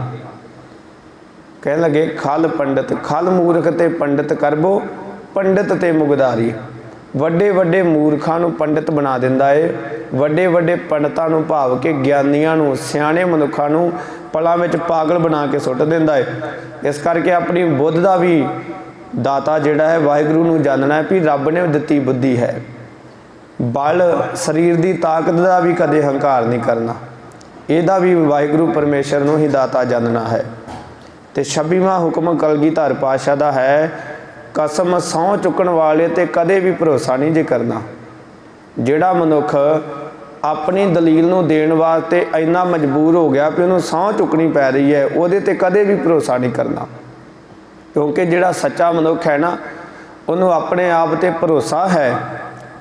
कह लगे खल पंडित, खल मूर्ख ते पंडित करबो, पंडित ते मुगधारी। वड्डे वड्डे मूर्खां नूं पंडित बना दिंदा है, वड्डे वड्डे पंडितां नूं भाव के ज्ञानियां नूं, सियाणे मनुखां नूं पलां विच पागल बना के सुट दिंदा है। इस करके अपनी बुद्ध दा भी दाता जिहड़ा है वाहिगुरू नूं जानना है भी रब ने दित्ती बुद्धि है। बल शरीर की ताकत का भी कदे हंकार नहीं करना, इहदा भी वाहिगुरू परमेश्वर नूं ही दाता जानना है। तो 26वां हुक्म कलगीधर पातशाह का है, कसम सौं चुकण वाले ते कदे भी भरोसा नहीं जे करना। जिहड़ा मनुख अपनी दलील नूं देण वास्ते इन्ना मजबूर हो गया कि उन्होंने सौं चुकनी पै रही है, उहदे ते कदे भी भरोसा नहीं करना। क्योंकि जिहड़ा सच्चा मनुख है ना, उन्होंने अपने आप ते भरोसा है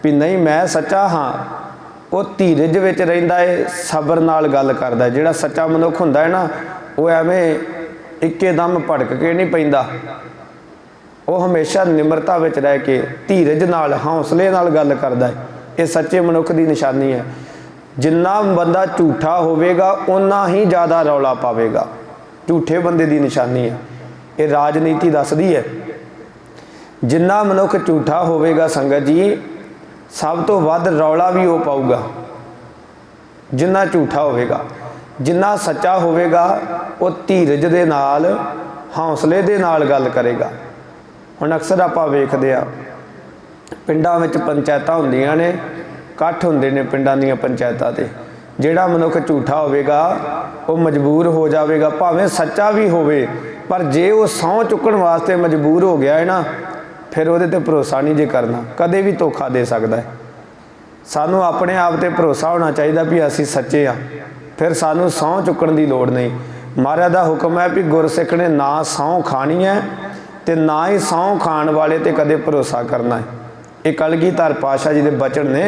भी नहीं मैं सच्चा हाँ, वो धीरज विच रहिंदा है, सबर नाल गल करदा है। जिहड़ा सच्चा मनुख हुंदा है ना, वो एवें इक्के-दम भड़क के नहीं पैंदा, वो हमेशा निमरता विच रह के धीरज नाल हौसले नाल गल करदा है। ये सच्चे मनुख की निशानी है। जिन्ना बंदा झूठा होवेगा उन्ना ही ज़्यादा रौला पावेगा, झूठे बंदे की निशानी है। ये राजनीति दसदी है। जिन्ना मनुख झूठा होवेगा संगत जी, सब तो वध रौला भी वो पाऊगा जिन्ना झूठा होवेगा। जिन्ना सच्चा होवेगा वो धीरज दे नाल हौसले दे नाल गल करेगा। हुण अक्सर आपां वेखदे आ पिंडां विच पंचायतां हुंदियां ने, इकट्ठ हुंदे ने पिंडां दीयां पंचायतां ते। जिहड़ा मनुख झूठा होवेगा वो मजबूर हो जाएगा, भावें सच्चा भी होवे, पर जे वो सौं चुकण वास्ते मजबूर हो गया है ना, फिर वो भरोसा नहीं जे करना, कदे भी धोखा दे सकता है। सानू अपने आप ते भरोसा होना चाहिए भी असी सच्चे हाँ, फिर सानू सौं चुकण की लोड़ नहीं। महाराज का हुक्म है भी गुरसिख ने ना सौं खानी है तो ना ही सौं खाण वाले ते कदे भरोसा करना है। ये कलगीधर पातशाह जी के बचन ने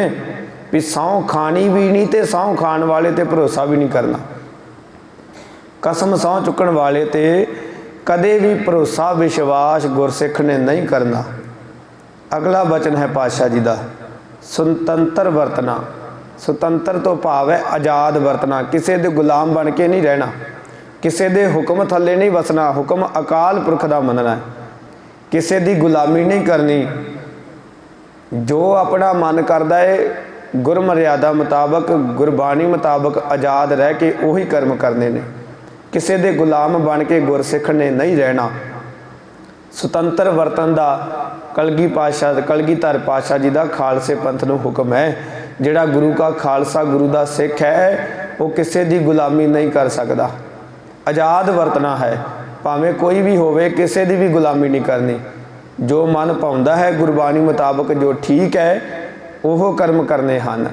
भी सौं खानी भी नहीं तो सौं खाण वाले ते भरोसा भी नहीं करना। कसम सौं चुकण वाले ते कदे भी भरोसा विश्वास गुरसिख ने नहीं करना। अगला वचन है पातशाह जी का, सुतंत्र वरतना। सुतंत्र तो भाव है आज़ाद वरतना, किसी दे गुलाम बन के नहीं रहना, किसी दे हुक्म थले नहीं वसना, हुक्म अकाल पुरख का मनना है, किसी की गुलामी नहीं करनी। जो अपना मन करता है गुर मर्यादा मुताबक, गुरबाणी मुताबक आज़ाद रह के उही कर्म करने ने, किसी दे गुलाम बन के गुरसिख ने नहीं रहना। सुतंत्र वरतन का कलगीधर पातशाह जी का खालसे पंथ नूं हुक्म है। जिहड़ा गुरु का खालसा, गुरु का सिख है, वो किसी की गुलामी नहीं कर सकता, आज़ाद वरतना है। भावें कोई भी होवे, किसी की भी गुलामी नहीं करनी। जो मन पाउंदा है गुरबाणी मुताबक जो ठीक है ਉਹ ਕਰਮ ਕਰਨੇ ਹਨ।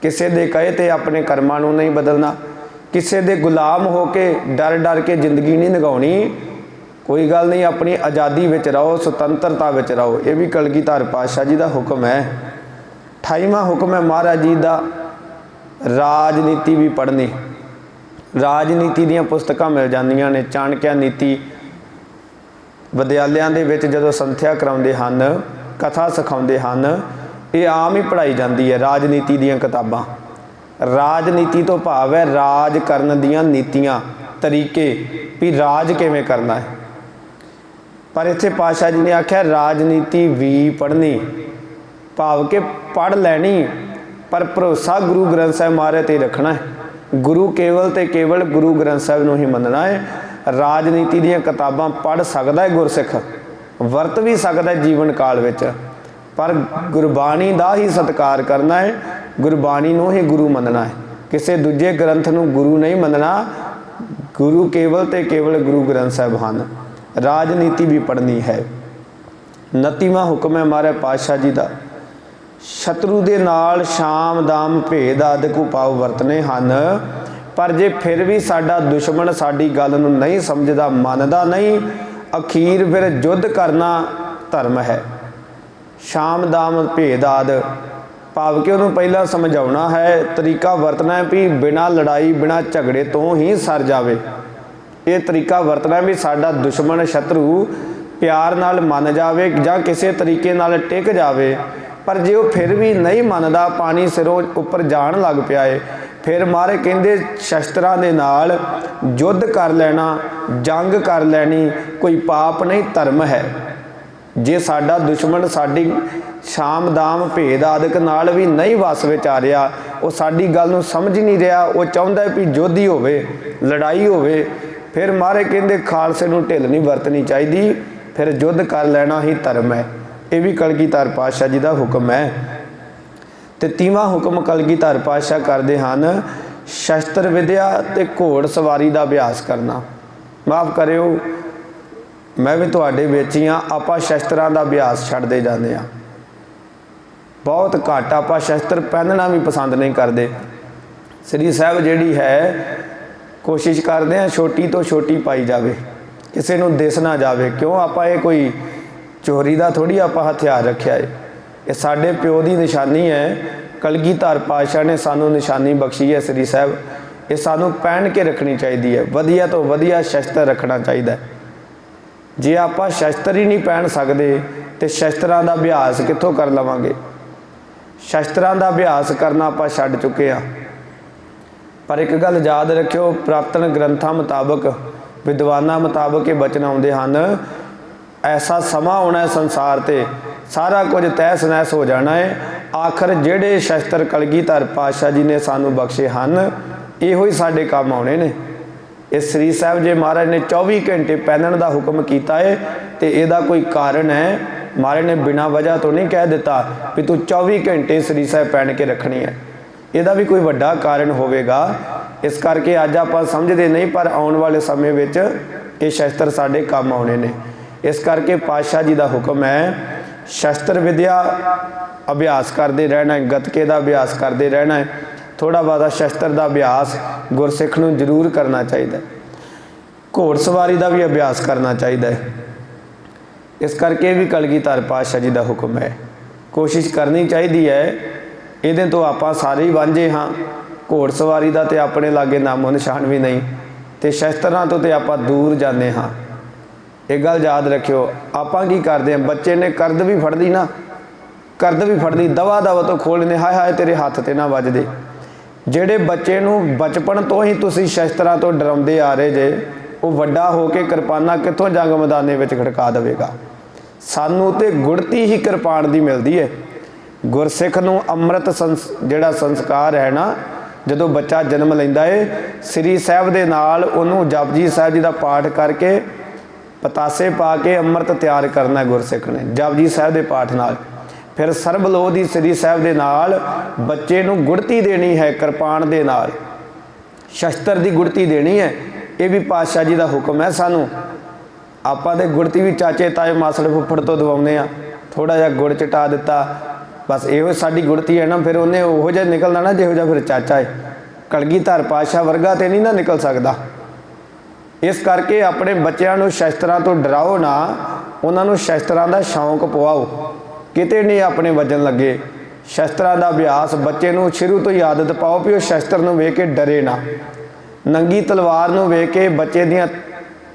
ਕਿਸੇ ਦੇ ਕਹੇ ਤੇ ਆਪਣੇ ਕਰਮਾਂ ਨੂੰ ਨਹੀਂ ਬਦਲਣਾ, ਕਿਸੇ ਦੇ ਗੁਲਾਮ ਹੋ ਕੇ ਡਰ ਡਰ ਕੇ ਜ਼ਿੰਦਗੀ ਨਹੀਂ ਲੰਘਾਉਣੀ। ਕੋਈ ਗੱਲ ਨਹੀਂ, ਆਪਣੀ ਆਜ਼ਾਦੀ ਵਿੱਚ ਰਹੋ, ਸੁਤੰਤਰਤਾ ਵਿੱਚ ਰਹੋ। ਇਹ ਵੀ ਕਲਗੀਧਰ ਪਾਤਸ਼ਾਹ ਜੀ ਦਾ ਹੁਕਮ ਹੈ। 28ਵਾਂ ਹੁਕਮ ਹੈ ਮਹਾਰਾਜ ਜੀ ਦਾ, ਰਾਜਨੀਤੀ ਵੀ ਪੜ੍ਹਨੀ। ਰਾਜਨੀਤੀ ਦੀਆਂ ਪੁਸਤਕਾਂ ਮਿਲ ਜਾਂਦੀਆਂ ਨੇ। ਚਾਣਕਿਆ ਨੀਤੀ ਵਿਦਿਆਲਿਆਂ ਦੇ ਵਿੱਚ ਜਦੋਂ ਸੰਥਿਆ ਕਰਾਉਂਦੇ ਹਨ, ਕਥਾ ਸਿਖਾਉਂਦੇ ਹਨ, ਇਹ ਆਮ ਹੀ ਪੜ੍ਹਾਈ ਜਾਂਦੀ ਹੈ। ਰਾਜਨੀਤੀ ਦੀਆਂ ਕਿਤਾਬਾਂ। ਰਾਜਨੀਤੀ ਤੋਂ ਭਾਵ ਹੈ ਰਾਜ ਕਰਨ ਦੀਆਂ ਨੀਤੀਆਂ, ਤਰੀਕੇ, ਵੀ ਰਾਜ ਕਿਵੇਂ ਕਰਨਾ ਹੈ। ਪਰ ਇੱਥੇ ਪਾਤਸ਼ਾਹ ਜੀ ਨੇ ਆਖਿਆ ਰਾਜਨੀਤੀ ਵੀ ਪੜ੍ਹਨੀ, ਭਾਵ ਕਿ ਪੜ੍ਹ ਲੈਣੀ, ਪਰ ਭਰੋਸਾ ਗੁਰੂ ਗ੍ਰੰਥ ਸਾਹਿਬ ਮਹਾਰਾਜ 'ਤੇ ਰੱਖਣਾ ਹੈ। ਗੁਰੂ ਕੇਵਲ ਤੇ ਕੇਵਲ ਗੁਰੂ ਗ੍ਰੰਥ ਸਾਹਿਬ ਨੂੰ ਹੀ ਮੰਨਣਾ ਹੈ। ਰਾਜਨੀਤੀ ਦੀਆਂ ਕਿਤਾਬਾਂ ਪੜ੍ਹ ਸਕਦਾ ਹੈ ਗੁਰਸਿੱਖ, ਵਰਤ ਵੀ ਸਕਦਾ ਹੈ ਜੀਵਨ ਕਾਲ ਵਿੱਚ, ਪਰ ਗੁਰਬਾਣੀ ਦਾ ਹੀ ਸਤਿਕਾਰ ਕਰਨਾ ਹੈ, ਗੁਰਬਾਣੀ ਨੂੰ ਹੀ ਗੁਰੂ ਮੰਨਣਾ ਹੈ। ਕਿਸੇ ਦੂਜੇ ਗ੍ਰੰਥ ਨੂੰ ਗੁਰੂ ਨਹੀਂ ਮੰਨਣਾ। ਗੁਰੂ ਕੇਵਲ ਤੇ ਕੇਵਲ ਗੁਰੂ ਗ੍ਰੰਥ ਸਾਹਿਬ ਹਨ। ਰਾਜਨੀਤੀ ਵੀ ਪੜ੍ਹਨੀ ਹੈ। 29ਵਾਂ ਹੁਕਮ ਹੈ ਮਹਾਰਾਜ ਪਾਤਸ਼ਾਹ ਜੀ ਦਾ, ਸ਼ਤਰੂ ਦੇ ਨਾਲ ਸ਼ਾਮ ਦਾਮ ਭੇਦ ਆਦਿਕ ਉਪਾਅ ਵਰਤਨੇ ਹਨ। ਪਰ ਜੇ ਫਿਰ ਵੀ ਸਾਡਾ ਦੁਸ਼ਮਣ ਸਾਡੀ ਗੱਲ ਨੂੰ ਨਹੀਂ ਸਮਝਦਾ, ਮੰਨਦਾ ਨਹੀਂ, ਅਖੀਰ ਫਿਰ ਯੁੱਧ ਕਰਨਾ ਧਰਮ ਹੈ। ਸ਼ਾਮ ਦਾਮ ਭੇਦ ਆਦਿ ਭਾਵ ਕਿ ਉਹਨੂੰ ਪਹਿਲਾਂ ਸਮਝਾਉਣਾ ਹੈ, ਤਰੀਕਾ ਵਰਤਣਾ ਹੈ ਵੀ ਬਿਨਾਂ ਲੜਾਈ ਬਿਨਾਂ ਝਗੜੇ ਤੋਂ ਹੀ ਸਰ ਜਾਵੇ। ਇਹ ਤਰੀਕਾ ਵਰਤਣਾ ਵੀ ਸਾਡਾ ਦੁਸ਼ਮਣ ਸ਼ਤਰੂ ਪਿਆਰ ਨਾਲ ਮੰਨ ਜਾਵੇ ਜਾਂ ਕਿਸੇ ਤਰੀਕੇ ਨਾਲ ਟਿਕ ਜਾਵੇ। ਪਰ ਜੇ ਉਹ ਫਿਰ ਵੀ ਨਹੀਂ ਮੰਨਦਾ, ਪਾਣੀ ਸਿਰੋਂ ਉੱਪਰ ਜਾਣ ਲੱਗ ਪਿਆ ਏ, ਫਿਰ ਮਾਰੇ ਕਹਿੰਦੇ ਸ਼ਸਤਰਾਂ ਦੇ ਨਾਲ ਯੁੱਧ ਕਰ ਲੈਣਾ, ਜੰਗ ਕਰ ਲੈਣੀ ਕੋਈ ਪਾਪ ਨਹੀਂ, ਧਰਮ ਹੈ। ਜੇ ਸਾਡਾ ਦੁਸ਼ਮਣ ਸਾਡੀ ਸ਼ਾਮ ਦਾਮ ਭੇਦ ਆਦਿਕ ਨਾਲ ਵੀ ਨਹੀਂ ਵਸ ਵਿੱਚ ਆ ਰਿਹਾ, ਉਹ ਸਾਡੀ ਗੱਲ ਨੂੰ ਸਮਝ ਨਹੀਂ ਰਿਹਾ, ਉਹ ਚਾਹੁੰਦਾ ਵੀ ਯੁੱਧ ਹੀ ਹੋਵੇ, ਲੜਾਈ ਹੋਵੇ, ਫਿਰ ਮਹਾਰਾਜ ਕਹਿੰਦੇ ਖਾਲਸੇ ਨੂੰ ਢਿੱਲ ਨਹੀਂ ਵਰਤਣੀ ਚਾਹੀਦੀ, ਫਿਰ ਯੁੱਧ ਕਰ ਲੈਣਾ ਹੀ ਧਰਮ ਹੈ। ਇਹ ਵੀ ਕਲਗੀਧਰ ਪਾਤਸ਼ਾਹ ਜੀ ਦਾ ਹੁਕਮ ਹੈ। ਤੇ 30ਵਾਂ ਹੁਕਮ ਕਲਗੀਧਰ ਪਾਤਸ਼ਾਹ ਕਰਦੇ ਹਨ, ਸ਼ਸਤਰ ਵਿਦਿਆ ਤੇ ਘੋੜ ਸਵਾਰੀ ਦਾ ਅਭਿਆਸ ਕਰਨਾ। ਮਾਫ ਕਰਿਓ, ਮੈਂ ਵੀ ਤੁਹਾਡੇ ਵਿੱਚ ਹੀ ਹਾਂ। ਆਪਾਂ ਸ਼ਸਤਰਾਂ ਦਾ ਅਭਿਆਸ ਛੱਡਦੇ ਜਾਂਦੇ ਹਾਂ। ਬਹੁਤ ਘੱਟ ਆਪਾਂ ਸ਼ਸਤਰ ਪਹਿਨਣਾ ਵੀ ਪਸੰਦ ਨਹੀਂ ਕਰਦੇ। ਸ੍ਰੀ ਸਾਹਿਬ ਜਿਹੜੀ ਹੈ ਕੋਸ਼ਿਸ਼ ਕਰਦੇ ਹਾਂ ਛੋਟੀ ਤੋਂ ਛੋਟੀ ਪਾਈ ਜਾਵੇ, ਕਿਸੇ ਨੂੰ ਦਿਸ ਨਾ ਜਾਵੇ। ਕਿਉਂ? ਆਪਾਂ ਇਹ ਕੋਈ ਚੋਰੀ ਦਾ ਥੋੜ੍ਹੀ ਆਪਾਂ ਹਥਿਆਰ ਰੱਖਿਆ ਹੈ। ਇਹ ਸਾਡੇ ਪਿਓ ਦੀ ਨਿਸ਼ਾਨੀ ਹੈ। ਕਲਗੀਧਰ ਪਾਤਸ਼ਾਹ ਨੇ ਸਾਨੂੰ ਨਿਸ਼ਾਨੀ ਬਖਸ਼ੀ ਹੈ ਸ੍ਰੀ ਸਾਹਿਬ। ਇਹ ਸਾਨੂੰ ਪਹਿਨ ਕੇ ਰੱਖਣੀ ਚਾਹੀਦੀ ਹੈ। ਵਧੀਆ ਤੋਂ ਵਧੀਆ ਸ਼ਸਤਰ ਰੱਖਣਾ ਚਾਹੀਦਾ। ਜੇ ਆਪਾਂ ਸ਼ਸਤਰ ਹੀ ਨਹੀਂ ਪਹਿਨ ਸਕਦੇ ਤੇ ਸ਼ਸਤਰਾਂ ਦਾ ਅਭਿਆਸ ਕਿੱਥੋਂ ਕਰ ਲਵਾਂਗੇ? ਸ਼ਸਤਰਾਂ ਦਾ ਅਭਿਆਸ ਕਰਨਾ ਆਪਾਂ ਛੱਡ ਚੁੱਕੇ ਹਾਂ। ਪਰ ਇੱਕ ਗੱਲ ਯਾਦ ਰੱਖਿਓ, ਪੁਰਾਤਨ ਗ੍ਰੰਥਾਂ ਮੁਤਾਬਕ, ਵਿਦਵਾਨਾਂ ਮੁਤਾਬਕ ਇਹ ਬਚਨ ਆਉਂਦੇ ਹਨ, ਐਸਾ ਸਮਾਂ ਆਉਣਾ ਹੈ ਸੰਸਾਰ 'ਤੇ ਸਾਰਾ ਕੁਝ ਤਹਿਸ ਨਹਿਸ ਹੋ ਜਾਣਾ ਹੈ। ਆਖਰ ਜਿਹੜੇ ਸ਼ਸਤਰ ਕਲਗੀਧਰ ਪਾਤਸ਼ਾਹ ਜੀ ਨੇ ਸਾਨੂੰ ਬਖਸ਼ੇ ਹਨ, ਇਹੋ ਹੀ ਸਾਡੇ ਕੰਮ ਆਉਣੇ ਨੇ। ਇਹ ਸ੍ਰੀ ਸਾਹਿਬ ਜੀ ਮਹਾਰਾਜ ਨੇ 24 ਘੰਟੇ ਪਹਿਨਣ ਦਾ ਹੁਕਮ ਕੀਤਾ ਹੈ, ਤੇ ਇਹਦਾ ਕੋਈ ਕਾਰਨ ਹੈ। ਮਹਾਰਾਜ ਨੇ ਬਿਨਾਂ ਵਜ੍ਹਾ ਤੋਂ ਨਹੀਂ ਕਹਿ ਦਿੱਤਾ ਵੀ ਤੂੰ 24 ਘੰਟੇ ਸ੍ਰੀ ਸਾਹਿਬ ਪਹਿਨ ਕੇ ਰੱਖਣੀ ਹੈ। ਇਹਦਾ ਵੀ ਕੋਈ ਵੱਡਾ ਕਾਰਨ ਹੋਵੇਗਾ। ਇਸ ਕਰਕੇ ਅੱਜ ਆਪਾਂ ਸਮਝਦੇ ਨਹੀਂ, ਪਰ ਆਉਣ ਵਾਲੇ ਸਮੇਂ ਵਿੱਚ ਇਹ ਸ਼ਸਤਰ ਸਾਡੇ ਕੰਮ ਆਉਣੇ ਨੇ। ਇਸ ਕਰਕੇ ਪਾਤਸ਼ਾਹ ਜੀ ਦਾ ਹੁਕਮ ਹੈ, ਸ਼ਸਤਰ ਵਿਦਿਆ ਅਭਿਆਸ ਕਰਦੇ ਰਹਿਣਾ ਹੈ, ਗੱਤਕੇ ਦਾ ਅਭਿਆਸ ਕਰਦੇ ਰਹਿਣਾ ਹੈ। ਥੋੜ੍ਹਾ ਬਹੁਤਾ ਸ਼ਸਤਰ ਦਾ ਅਭਿਆਸ ਗੁਰਸਿੱਖ ਨੂੰ ਜ਼ਰੂਰ ਕਰਨਾ ਚਾਹੀਦਾ। ਘੋੜ ਸਵਾਰੀ ਦਾ ਵੀ ਅਭਿਆਸ ਕਰਨਾ ਚਾਹੀਦਾ ਹੈ। ਇਸ ਕਰਕੇ ਵੀ ਕਲਗੀਧਰ ਪਾਤਸ਼ਾਹ ਜੀ ਦਾ ਹੁਕਮ ਹੈ। ਕੋਸ਼ਿਸ਼ ਕਰਨੀ ਚਾਹੀਦੀ ਹੈ। ਇਹਦੇ ਤੋਂ ਆਪਾਂ ਸਾਰੇ ਹੀ ਵਾਂਝੇ ਹਾਂ। ਘੋੜ ਸਵਾਰੀ ਦਾ ਤੇ ਆਪਣੇ ਲਾਗੇ ਨਾਮੋ ਨਿਸ਼ਾਨ ਵੀ ਨਹੀਂ, ਤੇ ਸ਼ਸਤਰਾਂ ਤੋਂ ਤੇ ਆਪਾਂ ਦੂਰ ਜਾਂਦੇ ਹਾਂ। ਇਹ ਗੱਲ ਯਾਦ ਰੱਖਿਓ। ਆਪਾਂ ਕੀ ਕਰਦੇ ਹਾਂ? ਬੱਚੇ ਨੇ ਕਰਦ ਵੀ ਫੜ ਲਈ ਨਾ, ਕਰਦ ਵੀ ਫੜ ਲਈ, ਦਵਾ ਦਵਾ ਤੋਂ ਖੋਲ ਲੈਂਦੇ, ਹਾਏ ਹਾਏ ਤੇਰੇ ਹੱਥ ਤੇ ਨਾ ਵੱਜਦੇ। ਜਿਹੜੇ ਬੱਚੇ ਨੂੰ ਬਚਪਨ ਤੋਂ ਹੀ ਤੁਸੀਂ ਸ਼ਸਤਰਾਂ ਤੋਂ ਡਰਾਉਂਦੇ ਆ ਰਹੇ ਜੇ, ਉਹ ਵੱਡਾ ਹੋ ਕੇ ਕਿਰਪਾਨਾਂ ਕਿੱਥੋਂ ਜੰਗ ਮੈਦਾਨੇ ਵਿੱਚ ਖੜਕਾ ਦੇਵੇਗਾ। ਸਾਨੂੰ ਤੇ ਗੁੜਤੀ ਹੀ ਕਿਰਪਾਨ ਦੀ ਮਿਲਦੀ ਹੈ। ਗੁਰਸਿੱਖ ਨੂੰ ਅੰਮ੍ਰਿਤ ਜਿਹੜਾ ਸੰਸਕਾਰ ਹੈ ਨਾ, ਜਦੋਂ ਬੱਚਾ ਜਨਮ ਲੈਂਦਾ ਹੈ, ਸ੍ਰੀ ਸਾਹਿਬ ਦੇ ਨਾਲ ਉਹਨੂੰ ਜਪਜੀ ਸਾਹਿਬ ਜੀ ਦਾ ਪਾਠ ਕਰਕੇ ਪਤਾਸੇ ਪਾ ਕੇ ਅੰਮ੍ਰਿਤ ਤਿਆਰ ਕਰਨਾ ਗੁਰਸਿੱਖ ਨੇ, ਜਪਜੀ ਸਾਹਿਬ ਦੇ ਪਾਠ ਨਾਲ। ਫਿਰ ਸਰਬਲੋਹ ਦੀ ਸ੍ਰੀ ਸਾਹਿਬ ਦੇ ਨਾਲ ਬੱਚੇ ਨੂੰ ਗੁੜਤੀ ਦੇਣੀ ਹੈ, ਕਿਰਪਾਨ ਦੇ ਨਾਲ ਸ਼ਸਤਰ ਦੀ ਗੁੜਤੀ ਦੇਣੀ ਹੈ। ਇਹ ਵੀ ਪਾਤਸ਼ਾਹ ਜੀ ਦਾ ਹੁਕਮ ਹੈ ਸਾਨੂੰ। ਆਪਾਂ ਦੇ ਗੁੜਤੀ ਵੀ ਚਾਚੇ ਤਾਏ ਮਾਸੜ ਫੁੱਫੜ ਤੋਂ ਦਵਾਉਂਦੇ ਹਾਂ। ਥੋੜ੍ਹਾ ਜਿਹਾ ਗੁੜ ਚਟਾ ਦਿੱਤਾ, बस ਇਹੋ ਸਾਡੀ ਗੁੜਤੀ ਹੈ ਨਾ। ਫਿਰ ਉਹਨੇ ਉਹੋ ਜਿਹਾ ਨਿਕਲਣਾ ਨਾ ਜਿਹੋ ਜਿਹਾ ਫਿਰ ਚਾਚਾ ਹੈ। ਕਲਗੀਧਰ ਪਾਤਸ਼ਾਹ ਵਰਗਾ ਤੇ ਨਹੀਂ ਨਾ ਨਿਕਲ ਸਕਦਾ। ਇਸ ਕਰਕੇ ਆਪਣੇ ਬੱਚਿਆਂ ਨੂੰ ਸ਼ਸਤਰਾਂ ਤੋਂ ਡਰਾਓ ਨਾ, ਉਹਨਾਂ ਨੂੰ ਸ਼ਸਤਰਾਂ ਦਾ ਸ਼ੌਂਕ ਪਵਾਓ। ਕਿਤੇ ਨਹੀਂ ਆਪਣੇ ਵੱਜਣ ਲੱਗੇ। ਸ਼ਸਤਰਾਂ ਦਾ ਅਭਿਆਸ ਬੱਚੇ ਨੂੰ ਸ਼ੁਰੂ ਤੋਂ ਹੀ ਆਦਤ ਪਾਓ ਵੀ ਉਹ ਸ਼ਸਤਰ ਨੂੰ ਵੇਖ ਕੇ ਡਰੇ ਨਾ। ਨੰਗੀ ਤਲਵਾਰ ਨੂੰ ਵੇਖ ਕੇ ਬੱਚੇ ਦੀਆਂ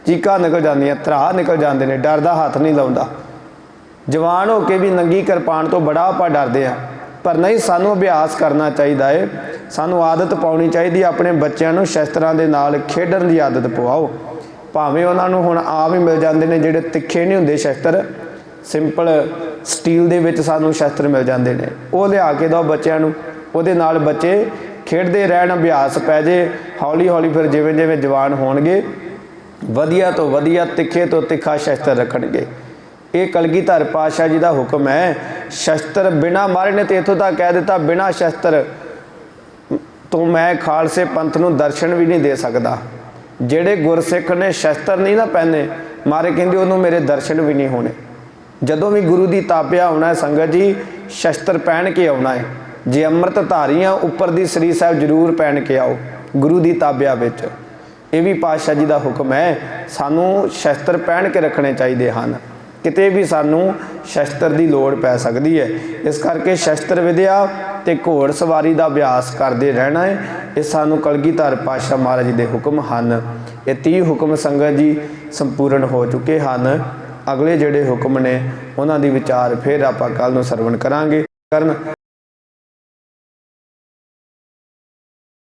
ਚੀਕਾਂ ਨਿਕਲ ਜਾਂਦੀਆਂ, ਧਰਾ ਨਿਕਲ ਜਾਂਦੇ ਨੇ, ਡਰ ਦਾ ਹੱਥ ਨਹੀਂ ਲਾਉਂਦਾ। ਜਵਾਨ ਹੋ ਕੇ ਵੀ ਨੰਗੀ ਕਿਰਪਾਨ ਤੋਂ ਬੜਾ ਆਪਾਂ ਡਰਦੇ ਹਾਂ, ਪਰ ਨਹੀਂ, ਸਾਨੂੰ ਅਭਿਆਸ ਕਰਨਾ ਚਾਹੀਦਾ ਹੈ। ਸਾਨੂੰ ਆਦਤ ਪਾਉਣੀ ਚਾਹੀਦੀ। ਆਪਣੇ ਬੱਚਿਆਂ ਨੂੰ ਸ਼ਸਤਰਾਂ ਦੇ ਨਾਲ ਖੇਡਣ ਦੀ ਆਦਤ ਪਵਾਓ। ਭਾਵੇਂ ਉਹਨਾਂ ਨੂੰ ਹੁਣ ਆਮ ਹੀ ਮਿਲ ਜਾਂਦੇ ਨੇ ਜਿਹੜੇ ਤਿੱਖੇ ਨਹੀਂ ਹੁੰਦੇ ਸ਼ਸਤਰ, ਸਿੰਪਲ ਸਟੀਲ ਦੇ ਵਿੱਚ ਸਾਨੂੰ ਸ਼ਸਤਰ ਮਿਲ ਜਾਂਦੇ ਨੇ, ਉਹ ਲਿਆ ਕੇ ਦਿਓ ਬੱਚਿਆਂ ਨੂੰ। ਉਹਦੇ ਨਾਲ ਬੱਚੇ ਖੇਡਦੇ ਰਹਿਣ, ਅਭਿਆਸ ਪੈ ਜੇ। ਹੌਲੀ ਹੌਲੀ ਫਿਰ ਜਿਵੇਂ ਜਿਵੇਂ ਜਵਾਨ ਹੋਣਗੇ ਵਧੀਆ ਤੋਂ ਵਧੀਆ, ਤਿੱਖੇ ਤੋਂ ਤਿੱਖਾ ਸ਼ਸਤਰ ਰੱਖਣਗੇ। ਇਹ ਕਲਗੀਧਰ ਪਾਤਸ਼ਾਹ ਜੀ ਦਾ ਹੁਕਮ ਹੈ। ਸ਼ਸਤਰ ਬਿਨਾਂ ਮਾਰੇ ਨੇ ਤੇ ਇੱਥੋਂ ਤੱਕ ਕਹਿ ਦਿੱਤਾ, ਬਿਨਾਂ ਸ਼ਸਤਰ ਤੋਂ ਮੈਂ ਖਾਲਸੇ ਪੰਥ ਨੂੰ ਦਰਸ਼ਨ ਵੀ ਨਹੀਂ ਦੇ ਸਕਦਾ। ਜਿਹੜੇ ਗੁਰਸਿੱਖ ਨੇ ਸ਼ਸਤਰ ਨਹੀਂ ਨਾ ਪਹਿਨੇ ਮਾਰੇ, ਕਹਿੰਦੇ ਉਹਨੂੰ ਮੇਰੇ ਦਰਸ਼ਨ ਵੀ ਨਹੀਂ ਹੋਣੇ। ਜਦੋਂ ਵੀ ਗੁਰੂ ਦੀ ਤਾਬਿਆ ਆਉਣਾ ਹੈ ਸੰਗਤ ਜੀ, ਸ਼ਸਤਰ ਪਹਿਨ ਕੇ ਆਉਣਾ ਹੈ। ਜੇ ਅੰਮ੍ਰਿਤ ਧਾਰੀਆਂ ਉੱਪਰ ਦੀ ਸ੍ਰੀ ਸਾਹਿਬ ਜ਼ਰੂਰ ਪਹਿਨ ਕੇ ਆਓ ਗੁਰੂ ਦੀ ਤਾਬਿਆ ਵਿੱਚ। ਇਹ ਵੀ ਪਾਤਸ਼ਾਹ ਜੀ ਦਾ ਹੁਕਮ ਹੈ। ਸਾਨੂੰ ਸ਼ਸਤਰ ਪਹਿਨ ਕੇ ਰੱਖਣੇ ਚਾਹੀਦੇ ਹਨ। ਕਿਤੇ ਵੀ ਸਾਨੂੰ ਸ਼ਸਤਰ ਦੀ ਲੋੜ ਪੈ ਸਕਦੀ ਹੈ। ਇਸ ਕਰਕੇ ਸ਼ਸਤਰ ਵਿਦਿਆ ਤੇ ਘੋੜ ਸਵਾਰੀ ਦਾ ਅਭਿਆਸ ਕਰਦੇ ਰਹਿਣਾ ਹੈ। ਇਹ ਸਾਨੂੰ ਕਲਗੀਧਰ ਪਾਤਸ਼ਾਹ ਮਹਾਰਾਜ ਜੀ ਦੇ ਹੁਕਮ ਹਨ। ਇਹ 30 ਹੁਕਮ ਸੰਗਤ ਜੀ ਸੰਪੂਰਨ ਹੋ ਚੁੱਕੇ ਹਨ। ਅਗਲੇ ਜਿਹੜੇ ਹੁਕਮ ਨੇ ਉਹਨਾਂ ਦੀ ਵਿਚਾਰ ਫਿਰ ਆਪਾਂ ਕੱਲ੍ਹ ਨੂੰ ਸਰਵਣ ਕਰਾਂਗੇ।